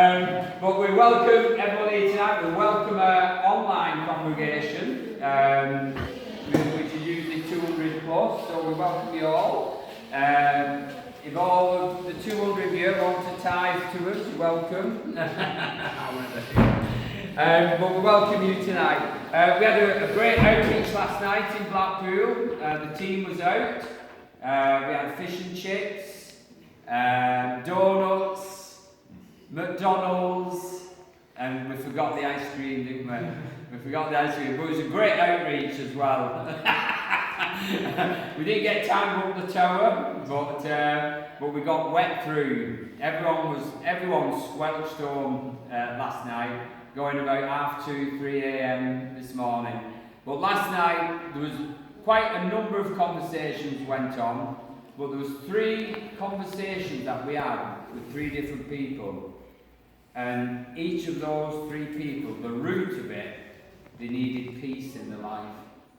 But we welcome everybody tonight. We welcome our online congregation, which is usually 200 plus, so we welcome you all. If all of the 200 of you want to tithe to us, you're welcome. But we welcome you tonight. We had a great outreach last night in Blackpool. The team was out. We had fish and chips, donuts, McDonald's, and we forgot the ice cream, didn't we? We forgot the ice cream, but it was a great outreach as well. We didn't get time up the tower, but we got wet through. Everyone squelched home last night, going about 2:30, 3 a.m. this morning. But last night there was quite a number of conversations went on, but there was 3 conversations that we had with 3 different people. And each of those 3 people, the root of it, they needed peace in their life.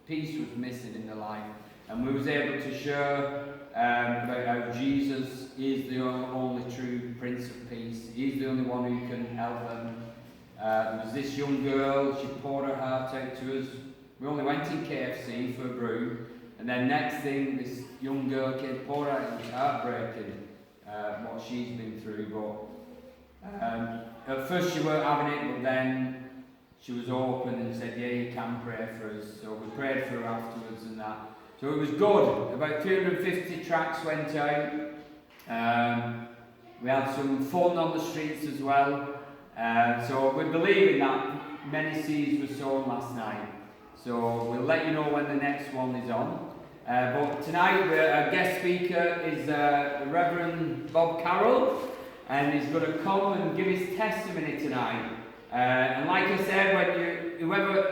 Peace was missing in their life. And we was able to share about how Jesus is the only true Prince of Peace. He's the only one who can help them. There was this young girl, she poured her heart out to us. We only went in KFC for a brew. And then next thing, this young girl came, poured out, it was heartbreaking what she's been through. But at first she weren't having it, but then she was open and said, yeah, you can pray for us. So we prayed for her afterwards and that. So it was good. About 350 tracts went out. We had some fun on the streets as well. So we're believing that many seeds were sown last night. So we'll let you know when the next one is on. But tonight our guest speaker is Reverend Bob Carroll. And he's going to come and give his testimony tonight. And like I said,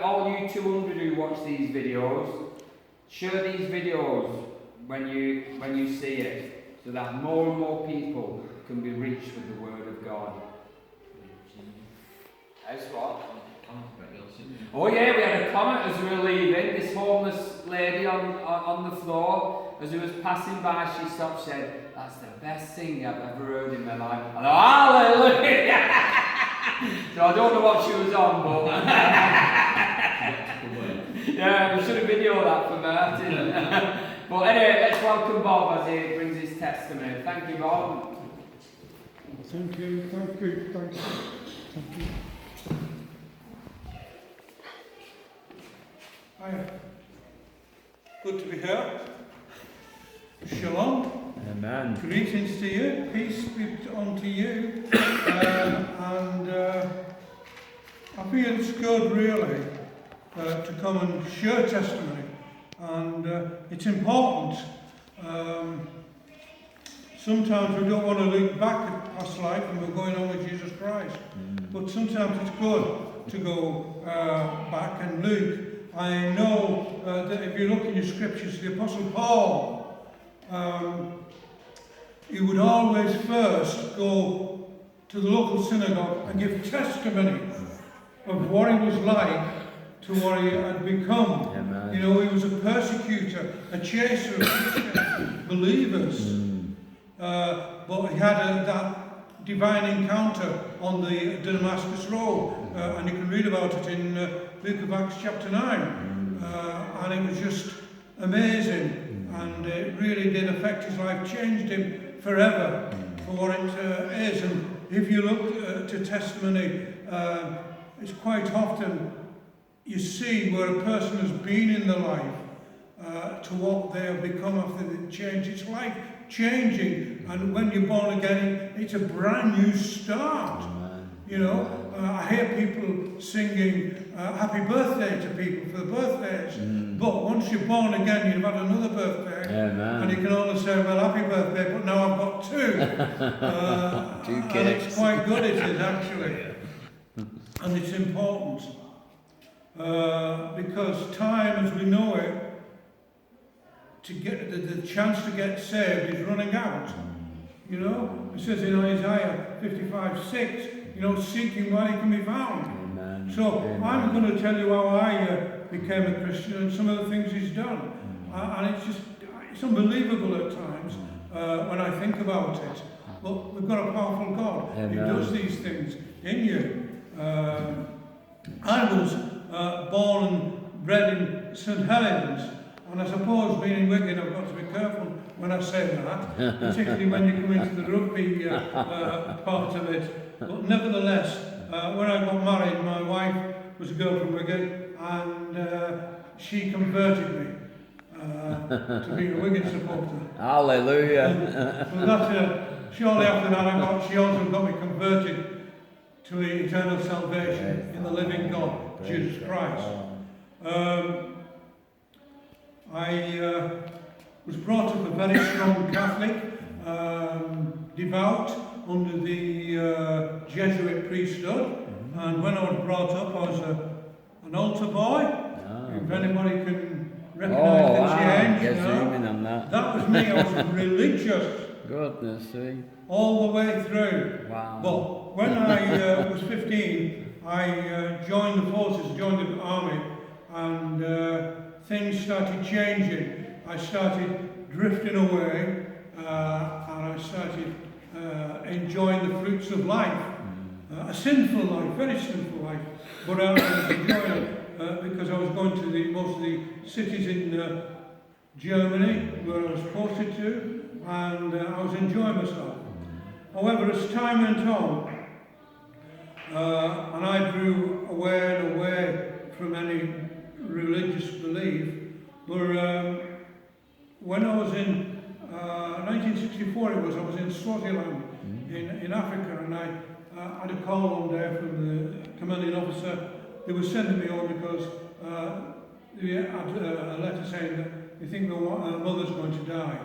all you 200 who watch these videos, share these videos when you see it, so that more and more people can be reached with the Word of God. How's what? Oh yeah, we had a comment as we were leaving. This homeless lady on the floor, as we was passing by, she stopped and said, "That's the best thing I've ever heard in my life." I thought, hallelujah! So I don't know what she was on, but yeah, we should have videoed that for Martin. But anyway, let's welcome Bob as he brings his testimony. Thank you, Bob. Thank you. Hi. Good to be here. Shalom. Amen. Greetings to you. Peace be unto you. I feel it's good, really, to come and share testimony. And it's important. Sometimes we don't want to look back at past life and we're going on with Jesus Christ. But sometimes it's good to go back and look. I know that if you look in your scriptures, the Apostle Paul, he would always first go to the local synagogue and give testimony of what he was like to what he had become. Amen. You know, he was a persecutor, a chaser of Christian believers. But he had that divine encounter on the Damascus Road, and you can read about it in Book of Acts chapter 9, and it was just amazing, and it really did affect his life, changed him forever for what it is. And if you look to testimony, it's quite often you see where a person has been in their life to what they have become after they change. It's life changing, and when you're born again, it's a brand new start. You know, I hear people singing happy birthday to people for the birthdays, but once you're born again, you've had another birthday, and you can only say, well, happy birthday, but now I've got 2. 2 kids. And it's quite good, it is actually. And it's important, because time as we know it, to get the chance to get saved is running out. You know, it says in Isaiah 55:6, you know, seeking while he can be found. Amen. So I'm going to tell you how I became a Christian and some of the things he's done. And it's unbelievable at times when I think about it. But we've got a powerful God who does these things in you. I was born and bred in St Helens, and I suppose being in Wigan, I've got to be careful when I say that, particularly when you come into the rugby part of it. But nevertheless, when I got married, my wife was a girl from Wigan, and she converted me to be a Wigan supporter. Hallelujah. So that, shortly after that, she also got me converted to the eternal salvation in the living God, Jesus Christ. I was brought up a very strong Catholic, devout under the Jesuit priesthood, and when I was brought up I was an altar boy. If anybody can recognise the change, that was me. I was religious. Goodness me. All the way through. Wow. But when I was 15, I joined the forces, joined the army, and things started changing. I started drifting away, and I started enjoying the fruits of life. A sinful life, very sinful life, but I was enjoying it because I was going to most of the cities in Germany where I was posted to, and I was enjoying myself. However, as time went on, and I grew away and away from any religious belief, but when I was in 1964, I was in Swaziland in Africa, and I had a call one day from the commanding officer. They were sending me home because they had a letter saying that they think their mother's going to die.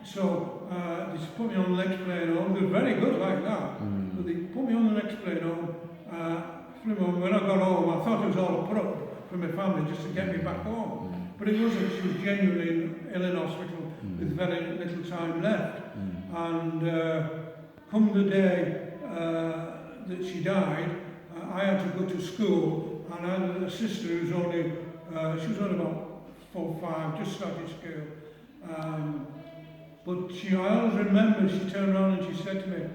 So they put me on the next plane home. They were very good like that. But they put me on the next plane home. When I got home, I thought it was all a put up for my family just to get me back home. But it wasn't. She was genuinely ill in hospital with very little time left. And come the day that she died, I had to go to school, and I had a sister who was only, she was only about 4 or 5, just started school. But I always remember she turned around and she said to me,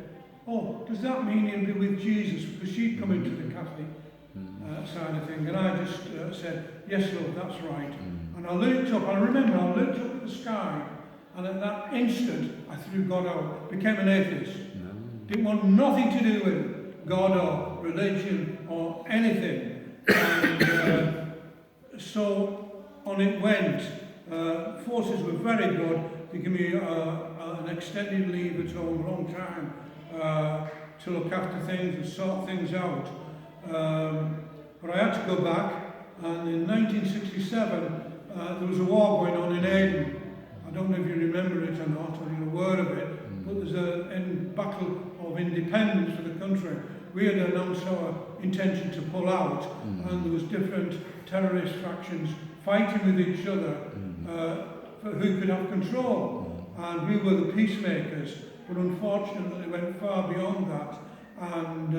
"Oh, does that mean you'll be with Jesus?" Because she'd come into the Catholic side of things. And I just said, "Yes, Lord, that's right." And I looked up, I remember I looked up at the sky, and at that instant I threw God out, became an atheist. Didn't want nothing to do with God or religion or anything. And so on it went. Forces were very good. They gave me an extended leave at home a long time to look after things and sort things out. But I had to go back, and in 1967 there was a war going on in Aden. I don't know if you remember it or not, or you're aware of it, but there's a battle of independence for the country. We had announced our intention to pull out, and there was different terrorist factions fighting with each other for who could have control. And we were the peacemakers, but unfortunately it went far beyond that. And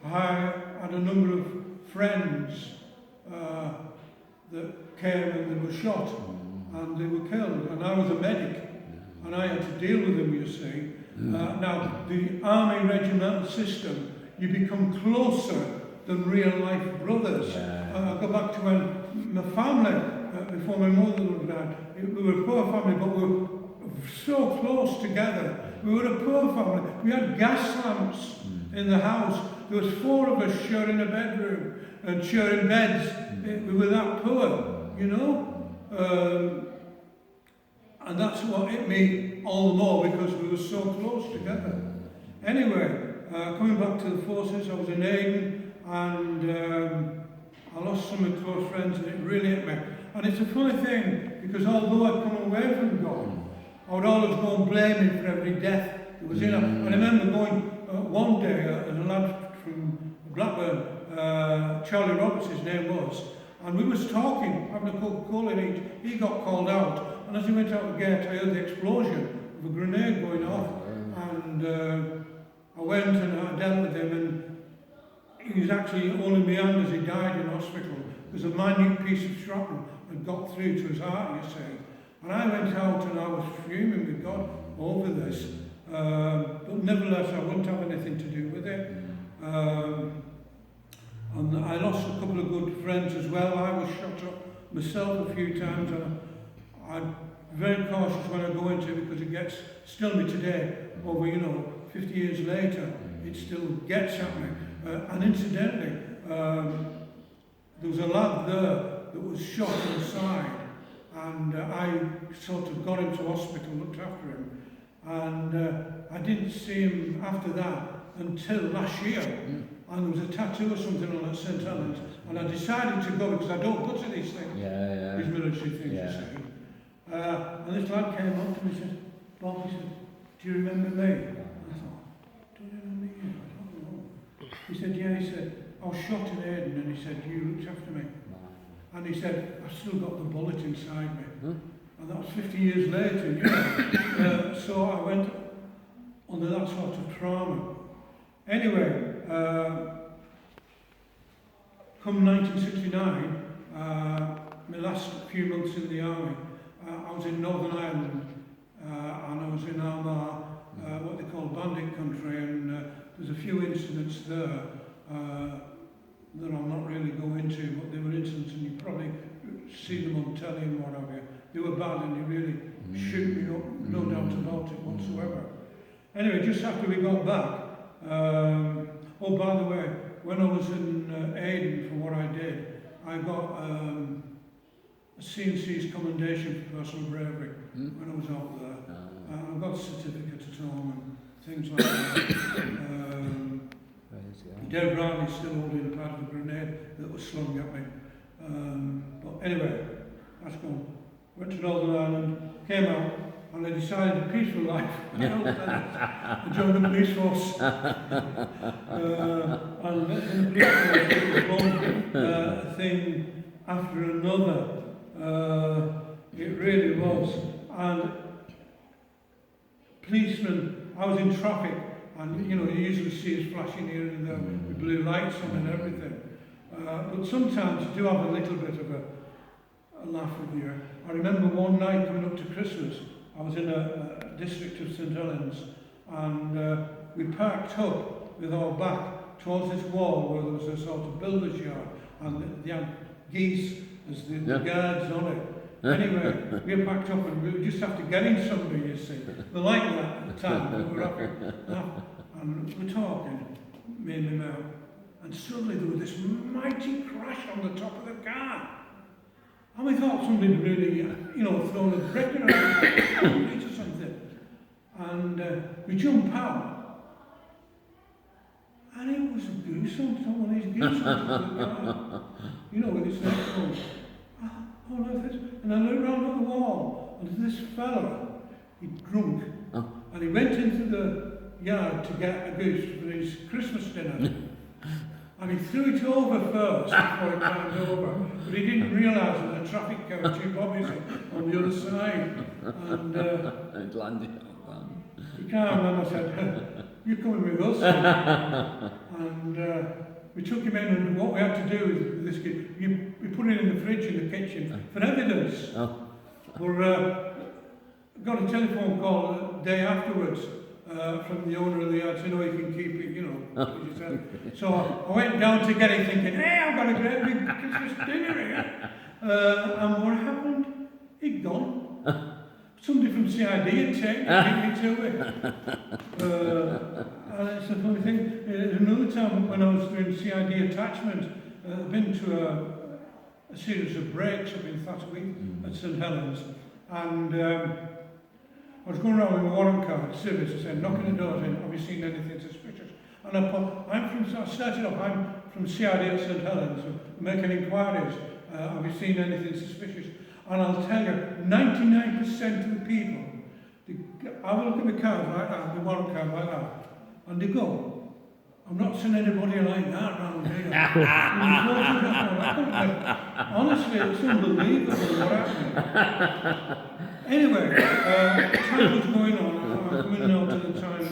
I had a number of friends that came and they were shot and they were killed, and I was a medic and I had to deal with them, you see. Now, the army regimental system, you become closer than real life brothers. I go back to when my family, before my mother died, we were a poor family, but we were so close together. We were a poor family. We had gas lamps in the house. There was 4 of us sharing a bedroom and sharing beds. We were that poor, you know. And that's what hit me all the more, because we were so close together. Anyway, coming back to the forces, I was in Aden, and I lost some of my close friends, and it really hit me. And it's a funny thing, because although I'd come away from God, I would always go and blame him for every death that was in him. I remember going one day, a lad from Blackburn, Charlie Roberts, his name was, and we was talking, having a Coca-Cola, and he got called out. And as he went out the gate, I heard the explosion of a grenade going off. And I went and I dealt with him, and he was actually only in my hand as he died in hospital. There's a minute piece of shrapnel had got through to his heart, you see. And I went out and I was fuming with God over this. but nevertheless I wouldn't have anything to do with it. And I lost a couple of good friends as well. I was shot up myself a few times, and I'm very cautious when I go into it because it gets still me today. Over 50 years later, it still gets at me. And incidentally, there was a lad there that was shot in the side, and I sort of got him to hospital, looked after him, and I didn't see him after that until last year. And there was a tattoo or something on at St Helens, and I decided to go because I don't go to these things, these military things, you see. And this lad came up to me and said, Bob, he said, do you remember me? And I thought, do you remember you? I don't know. He said, yeah, he said, I was shot in Aden, and he said, you looked after me. And he said, I've still got the bullet inside me. And that was 50 years later, so I went under that sort of trauma. Anyway, come 1969, my last few months in the army, I was in Northern Ireland, and I was in Armagh, what they call bandit country, and there's a few incidents there that I'll not really go into, but they were incidents, and you probably see them on telly and what have you. They were bad, and they really shoot me up, no doubt about it whatsoever. Anyway, just after we got back, oh, by the way, when I was in Aden for what I did, I got a C&C's commendation for personal bravery when I was out there. I've got a certificate at home and things like that. Dave Brown is still holding a part of a grenade that was slung at me. But anyway, that's gone. Went to Northern Ireland, came out, and I decided a peaceful life. I joined the police force. And in the police force, it was one thing after another. It really was. And policemen, I was in traffic, and you usually see us flashing here and there with blue lights on and everything. But sometimes you do have a little bit of a laugh with you. I remember one night coming up to Christmas, I was in a district of St Helens, and we parked up with our back towards this wall where there was a sort of builder's yard, and they had geese as the guards on it. Anyway, we were packed up and we were just after getting somebody, you see. We like that at the time, we were up and we were talking, me and my mate, and suddenly there was this mighty crash on the top of the car. And we thought somebody had really, thrown a brick around or something. And we jump out, and it was a goose on top of these geese on top of the car. With his neck on. Oh, like this. And I looked round at the wall, and this fella, he'd drunk, and he went into the yard to get a goose for his Christmas dinner. And he threw it over first before he climbed over, but he didn't realise that the traffic came too obviously on the other side. And it landed on he came and I said, you're coming with us. And we took him in, and what we had to do with this kid, we put it in the fridge in the kitchen for evidence. We got a telephone call the day afterwards from the owner of the yard, saying, you can keep it, So I went down to get it thinking, hey, I've got a great big Christmas dinner here. And what happened? He'd gone. Somebody from CID had taken me to it. And it's a funny thing, another time when I was doing CID attachment, I've been to a series of breaks up in Thatchwick at St Helens, and I was going around with my warrant card, service, I said, knocking the doors in, have you seen anything suspicious? And I started off, I'm from CID at St Helens, making inquiries, have you seen anything suspicious? And I'll tell you, 99% of the people, I will look at my card like that, my warrant card like that, and they go, I've not seen anybody like that around here. Honestly, it's unbelievable what happened. Anyway, time was going on. I'm coming now to the time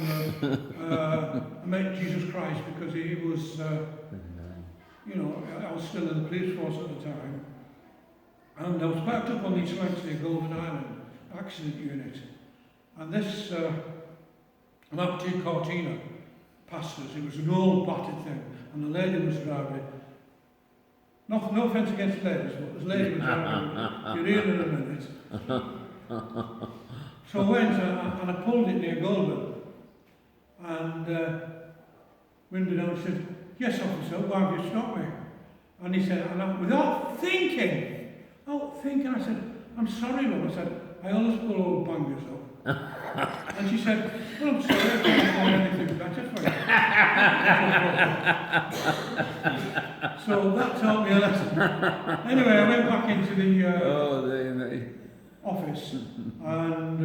I met Jesus Christ because he was, I was still in the police force at the time. And I was backed up on East Langley, Golden Island accident unit. And this and that T Cortina passed us. It was an old battered thing, and the lady was driving it. No offence against ladies, but this lady was driving it. You're here in a minute. So I went and I pulled it near Goulburn, and winded down and said, "Yes, officer, why have you stopped me?" And he said, and I, without thinking, I said, "I'm sorry, love." I said, "I always pull old bangers up." And she said, "Well, I'm sorry, I can't find anything better for you." So that taught me a lesson. Anyway, I went back into the office, and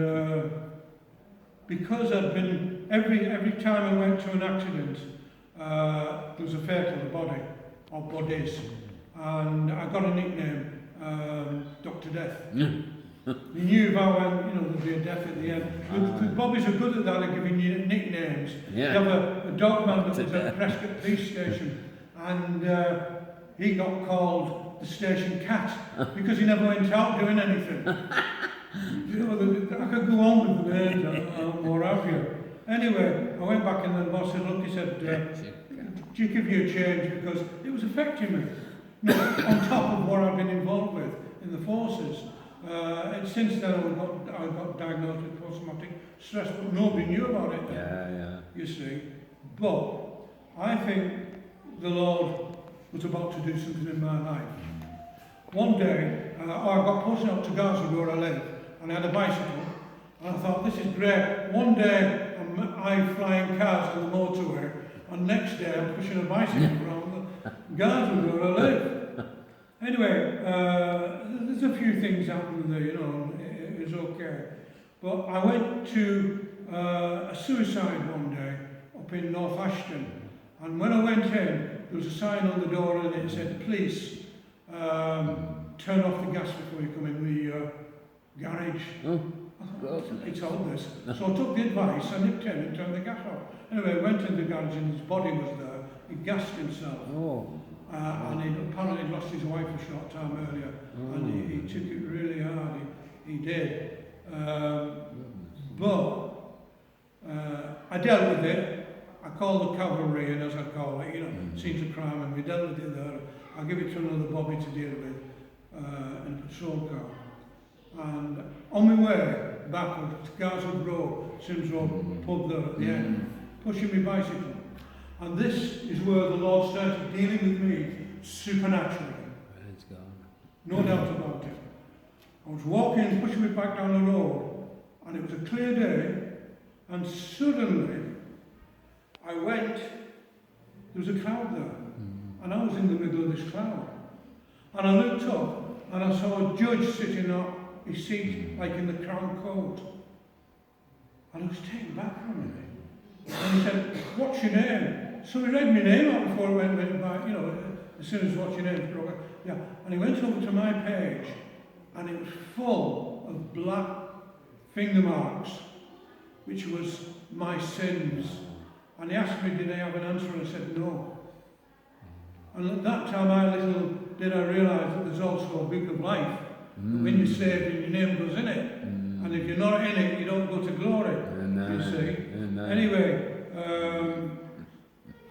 because I'd been, every time I went to an accident, there was a fatal to the body, or bodies, and I got a nickname, Dr. Death. They knew if I went, there'd be a death at the end. Because Bobbies are good at that, at giving you nicknames. Yeah. They have a dog man that was at Prescott Police Station, and he got called the station cat because he never went out doing anything. I could go on with the names and what have you. Anyway, I went back and the boss said, "Look," he said, "do you give you a change?" Because it was affecting me. On top of what I've been involved with in the forces. And since then I got diagnosed with post-traumatic stress, but nobody knew about it then, you see. But I think the Lord was about to do something in my life. One day, I got posted out to Gaza where I live, and I had a bicycle, and I thought, this is great. One day I'm flying cars on the motorway, and next day I'm pushing a bicycle around Gaza where I live. Anyway, there's a few things happened there, it was okay. But I went to a suicide one day up in North Ashton, and when I went in, there was a sign on the door and it said, "Please turn off the gas before you come in the garage." It's obvious. So I took the advice, I nipped in and turned the gas off. Anyway, I went in the garage and his body was there. He gassed himself. And he apparently lost his wife a short time earlier, and he took it really hard. He did. But I dealt with it. I called the cavalry in, as I call it, scenes of crime, and we dealt with it there. I'll give it to another Bobby to deal with in a patrol car. And on my way back to Garza Road, Sims Road, pub there at the end, pushing my bicycle. And this is where the Lord started dealing with me supernaturally. No doubt about it. I was walking, pushing me back down the road, and it was a clear day, and suddenly I went, there was a cloud there, and I was in the middle of this cloud. And I looked up, and I saw a judge sitting up his seat, like in the Crown Court. And I was taken back from him. And he said, "What's your name?" So he read my name out before I went by, as soon as "What's your name?" Yeah. And he went over to my page, and it was full of black finger marks, which was my sins. And he asked me, did I have an answer? And I said, no. And at that time, little did I realise that there's also a book of life. When you're saved and your name goes in it. And if you're not in it, you don't go to glory, you see. Anyway,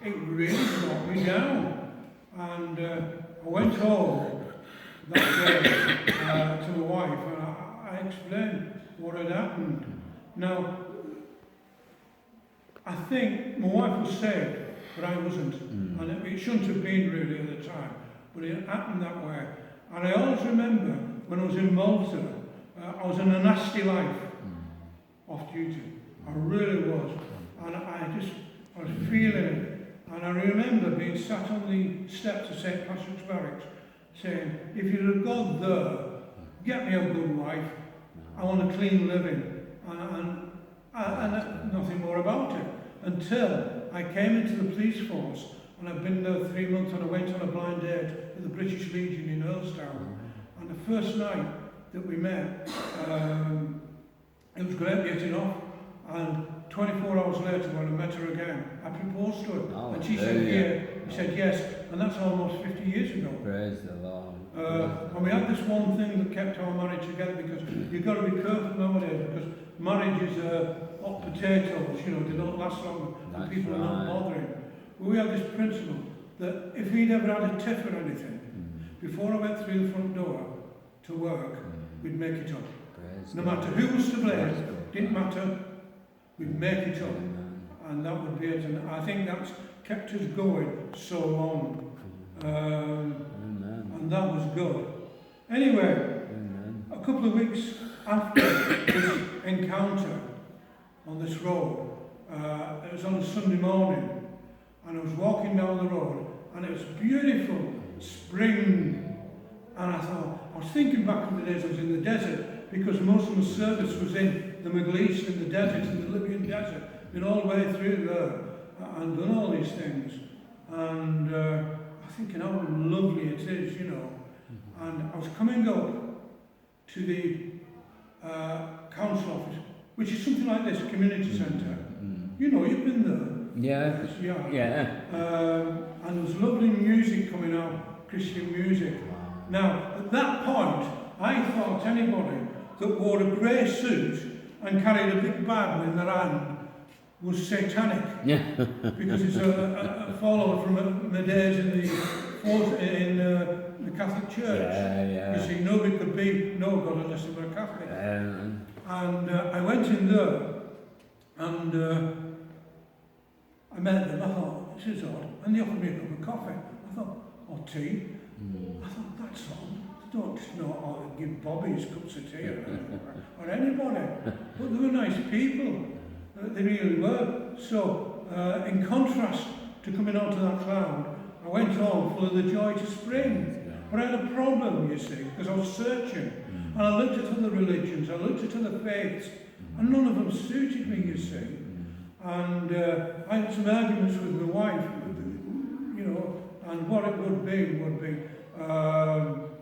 it really brought me down. And I went home that day to my wife, and I explained what had happened. Now, I think my wife was saved, but I wasn't. And it shouldn't have been really at the time, but it happened that way. And I always remember when I was in Malta, I was in a nasty life, off duty. I really was. And I was feeling it. And I remember being sat on the steps of St. Patrick's Barracks saying, if you're a God there, get me a good wife. I want a clean living. And nothing more about it. Until I came into the police force, and I've been there 3 months, and I went on a blind date with the British Legion in Earlstown. And the first night that we met, it was great getting off. And 24 hours later, when I met her again, I proposed to her. And she said, yeah. He said yes. And that's almost 50 years ago. Praise the Lord. And we had this one thing that kept our marriage together, because you've got to be careful nowadays, because marriage is hot potatoes, you know, they don't last long and That's people are not right. bothering. But we have this principle that if he'd ever had a tiff or anything, before I went through the front door to work, we'd make it up. Praise No God. matter who was to blame, Praise God. didn't matter, we'd make it up. Amen. And that would be it. And I think that's kept us going so long. Amen. And that was good. Anyway, Amen. a couple of weeks after this encounter on this road, it was on a Sunday morning, and I was walking down the road, and it was beautiful spring. And I thought, I was thinking back in the days I was in the desert, because most of my service was in the Middle East, in the desert, in the Libyan desert, been all the way through there, and done all these things. And I'm thinking how lovely it is, you know. And I was coming up to the council office, which is something like this, community centre. You know, you've been there. Yeah. Yeah. Yeah. And there was lovely music coming out, Christian music. Now, at that point, I thought anybody that wore a grey suit and carried a big Bible in their hand was satanic. Yeah. Because it's a follower from my days in the Catholic Church. Yeah. You see, nobody could be no God unless they were a Catholic. Um, And I went in there, and I met them. I thought, this is odd. And they offered me a cup of coffee. I thought, or tea. I thought, that's odd. They don't just know give Bobbies cups of tea or anybody. But they were nice people. They really were. So, in contrast to coming onto that cloud, I went home full of the joy to spring. But I had a problem, you see, because I was searching. And I looked at other religions, I looked at other faiths, and none of them suited me, you see. And I had some arguments with my wife, you know, and what it would be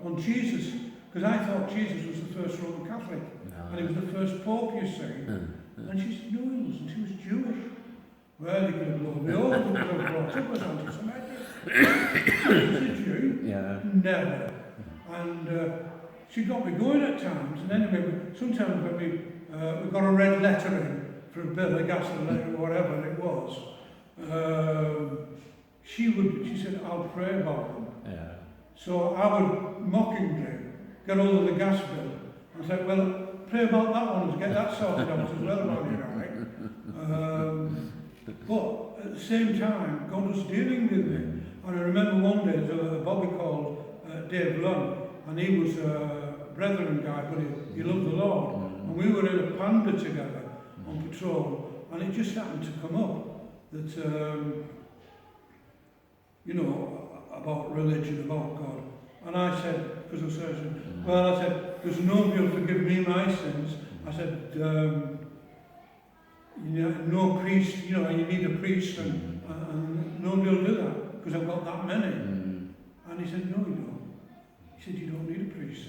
on Jesus. Because I thought Jesus was the first Roman Catholic, and he was the first Pope, you see. And she said, no, he wasn't, he was Jewish. Well, they could have blown me over, they could have brought up as anti-Semitic. He was a Jew. Yeah. Never. And she got me going at times, and anyway, sometimes when we got a red letter in for a bill, a gas letter, whatever it was, she said, I'll pray about them. Yeah. So I would mockingly get hold of the gas bill and say, well, pray about that one and get that sorted out as well, around here, right? But at the same time, God was dealing with me. And I remember one day, there was a bobby called Dave Lunn, and he was a brethren guy, but he loved the Lord. And we were in a panda together on patrol, and it just happened to come up that, you know, about religion, about God. And I said, because I was saying, well, I said, there's nobody will forgive me my sins. I said, you know, no priest, you know, you need a priest, and nobody will do that, because I've got that many. And he said, no, you don't. He said, you don't need a priest.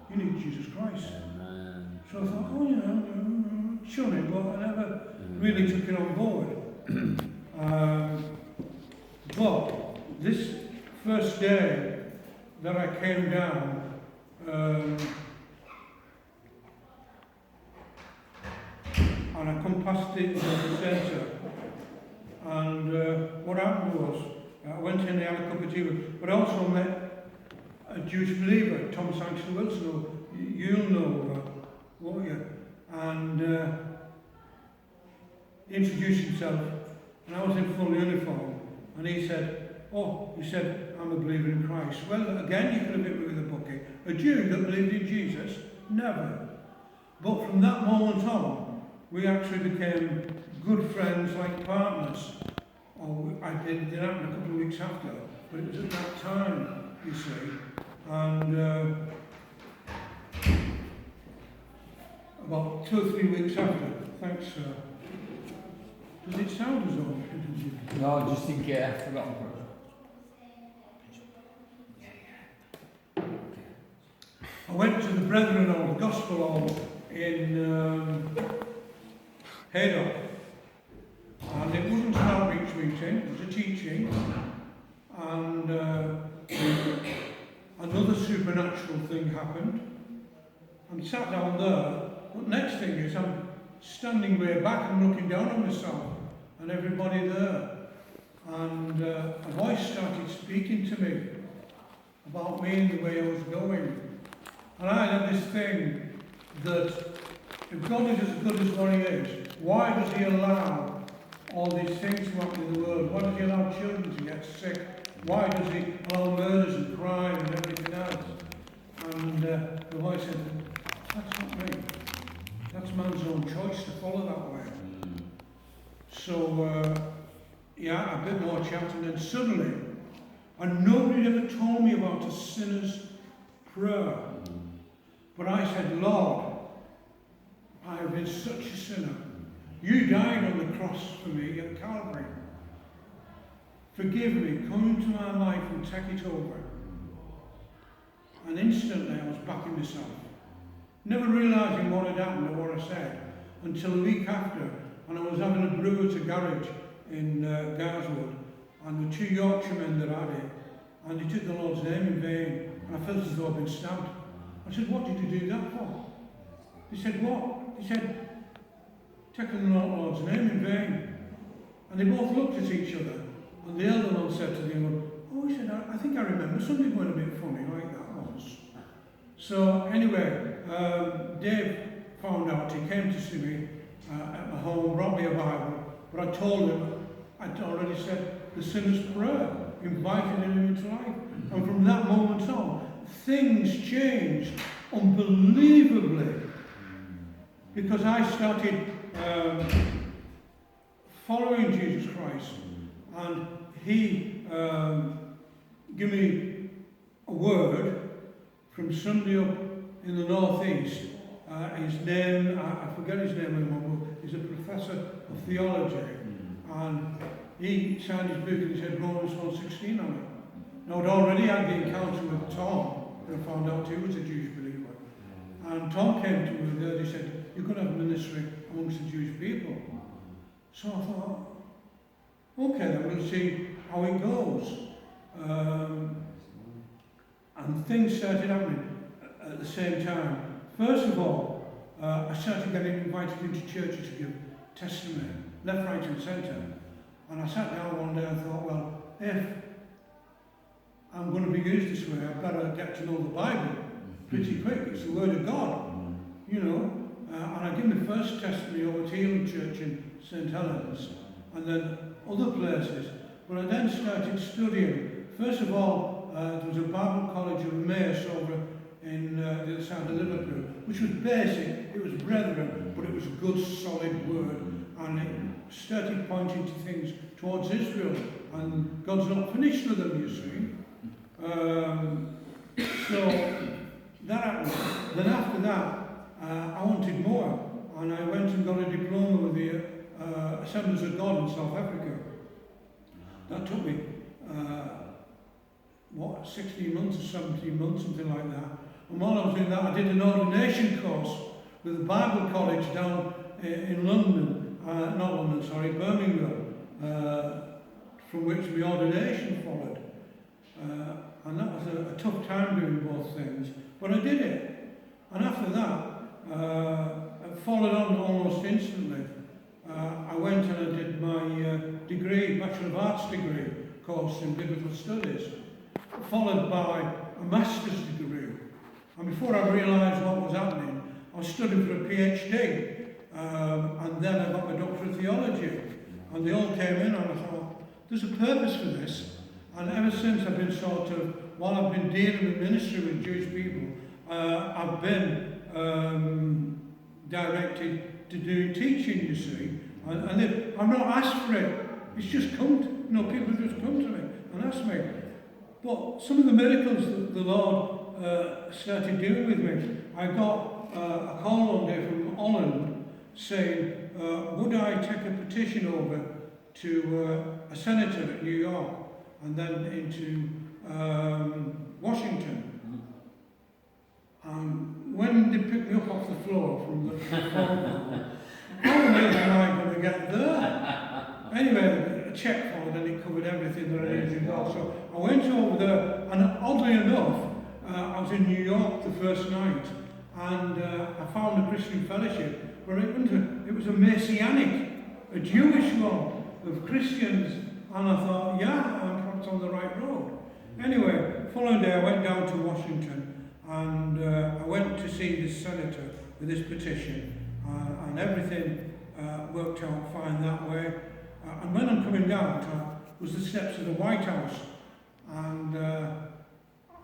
You need Jesus Christ. Amen. So I thought, oh, yeah, shun it, but I never really took it on board. But this first day that I came down, and I come past the centre, and what happened was, I went in, I had a cup of tea, but I also met a Jewish believer, Tom Sanchez Wilson, who you'll know, won't you? And he introduced himself, and I was in full uniform, and he said, I'm a believer in Christ. Well, again, you could have hit me with a bucket. A Jew that believed in Jesus? Never. But from that moment on, we actually became good friends, like partners. It did happen a couple of weeks after, but it was at that time, you see. And about 2 or 3 weeks after, thanks, sir. Does it sound as though? No, just in case, I forgot. I went to the Brethren Hall, the Gospel Hall in Haydock, and it wasn't an outreach meeting, it was a teaching, and another supernatural thing happened. I'm sat down there, but next thing is I'm standing way back and looking down on myself and everybody there. And a voice started speaking to me about me and the way I was going. And I had this thing that if God is as good as what he is, why does he allow all these things to happen in the world? Why does he allow children to get sick? Why does he allow murders and crime and everything else? And the voice said, that's not me. That's man's own choice to follow that way. So, yeah, a bit more chat, and then suddenly, and nobody ever told me about a sinner's prayer. But I said, Lord, I have been such a sinner. You died on the cross for me at Calvary. Forgive me, come into my life and take it over. And instantly I was back in myself. Never realising what had happened or what I said until a week after, and I was having a brew at a garage in Garswood, and the two Yorkshiremen that had it, and they took the Lord's name in vain, and I felt as though I'd been stabbed. I said, what did you do that for? He said, what? He said, taking the Lord's name in vain. And they both looked at each other, and the elder one said to the young one, oh, he said, I think I remember something going a bit funny like that once. So anyway, Dave found out, he came to see me at my home, brought me a Bible, but I told him I'd already said the sinner's prayer, inviting him into life. And from that moment on, things changed unbelievably, because I started following Jesus Christ, and he gave me a word from somebody up in the northeast. His name, I forget his name anymore, but he's a professor of theology, and he signed his book and he said Romans 1:16 on it. Now I'd already had the encounter with Tom, and I found out he was a Jewish believer. And Tom came to me there, he said, you're going to have ministry amongst the Jewish people. So I thought, okay, then we'll see how it goes. And things started happening at the same time. First of all, I started getting invited into churches to give testimony, left, right and centre. And I sat down one day and thought, well, if I'm going to be used this way, I better get to know the Bible pretty quick. It's the Word of God, you know. And I gave my first testimony over to Healing Church in St Helens, and then other places. But I then started studying. First of all, there was a Bible college of Emmaus over in the other side of Liverpool, which was basic, it was brethren, but it was a good, solid word. And it started pointing to things towards Israel, and God's not finished with them, you see. So that happened. Then after that, I wanted more, and I went and got a diploma with the Assemblies of God in South Africa. That took me, 16 months or 17 months, something like that. And while I was doing that, I did an ordination course with the Bible College down in London, Birmingham, from which the ordination followed. And that was a tough time doing both things, but I did it. And after that, it followed on almost instantly. I went and I did my degree, Bachelor of Arts degree course in Biblical Studies, followed by a Master's degree. And before I realised what was happening, I was studying for a PhD, and then I got my Doctor of Theology. And they all came in, and I thought, there's a purpose for this. And ever since I've been while I've been dealing with ministry with Jewish people, I've been directed to do teaching, you see. And I've not asked for it. It's just come to, people just come to me and ask me. But some of the miracles that the Lord started doing with me, I got a call one day from Holland saying, would I take a petition over to a senator at New York and then into Washington. And when they picked me up off the floor from the phone call, how on earth am I going to get there? Anyway, a check for it, and it covered everything that I needed to do. So I went over there, and oddly enough, I was in New York the first night, and I found a Christian fellowship but it was a Messianic, a Jewish one of Christians. And I thought, yeah, I'm perhaps on the right road. Anyway, following day I went down to Washington and I went to see this senator with this petition and everything worked out fine that way. And when I'm coming down was the steps of the White House, and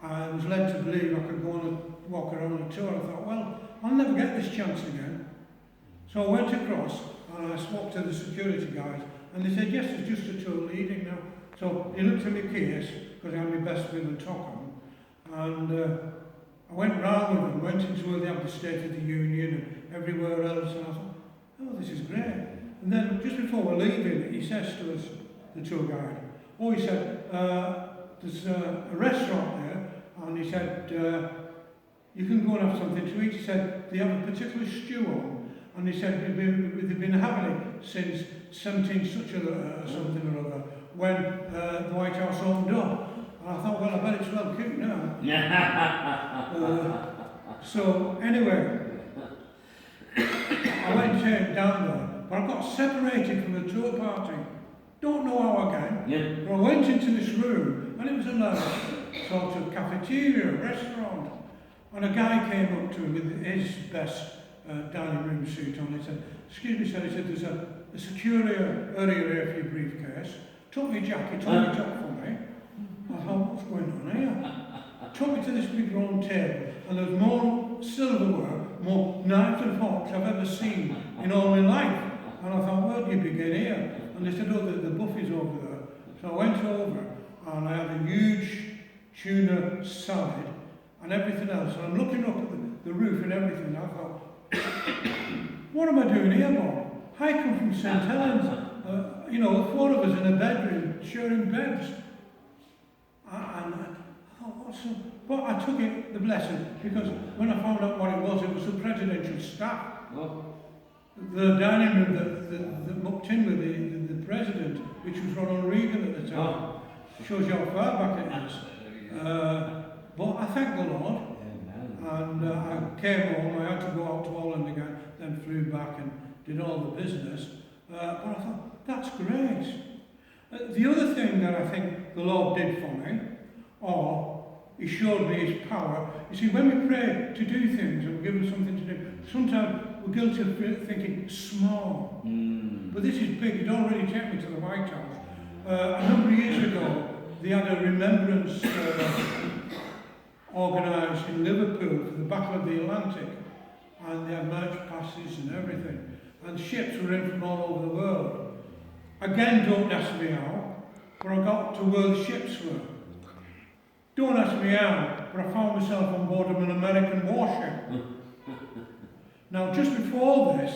I was led to believe I could go on a walk around a tour. I thought, well, I'll never get this chance again. So I went across and I spoke to the security guys, and they said, yes, it's just a tour leading now. So he looked at my case, because I had my best will and Tockham, and I went round with them, went into where they have the State of the Union and everywhere else, and I thought, oh, this is great. And then just before we're leaving, he says to us, the tour guide, oh, he said, there's a restaurant there, and he said, you can go and have something to eat. He said, they have a particular stew on, and he said, they've been having it since 17 such a something or other, when the White House opened up. And I thought, well, I bet it's well cooked now. So anyway, I went down there, but I got separated from the tour party. Don't know how again. But I went into this room, and it was a large sort of cafeteria, restaurant. And a guy came up to me with his best dining room suit on. He said, excuse me, sir, he said, there's a security area here for your briefcase. Took me jacket, took it up for me. I thought, what's going on here? Took me to this big round table, and there was more silverware, more knives and forks I've ever seen in all my life. And I thought, where do you begin here? And they said, oh, the buffet's over there. So I went over, and I had a huge tuna salad and everything else. And I'm looking up at the roof and everything, and I thought, what am I doing here, Bob? I come from St. Helens. You know, 4 of us in a bedroom, sharing beds. And I thought, what's up? But I took it, the blessing, because when I found out what it was the presidential staff. The dining room that mucked in with the president, which was Ronald Reagan at the time. Shows you how far back it is. But I thank the Lord. And I came home, I had to go out to Holland again, then flew back and did all the business. But I thought, that's great. The other thing that I think the Lord did for me, or He showed me His power, you see, when we pray to do things and we're given something to do, sometimes we're guilty of thinking small. But this is big. It already took me to the White House. A number of years ago, they had a remembrance organised in Liverpool for the Battle of the Atlantic, and they had march passes and everything, and ships were in from all over the world. Again, don't ask me how, but I got to where the ships were. Don't ask me how, but I found myself on board of an American warship. Now, just before this,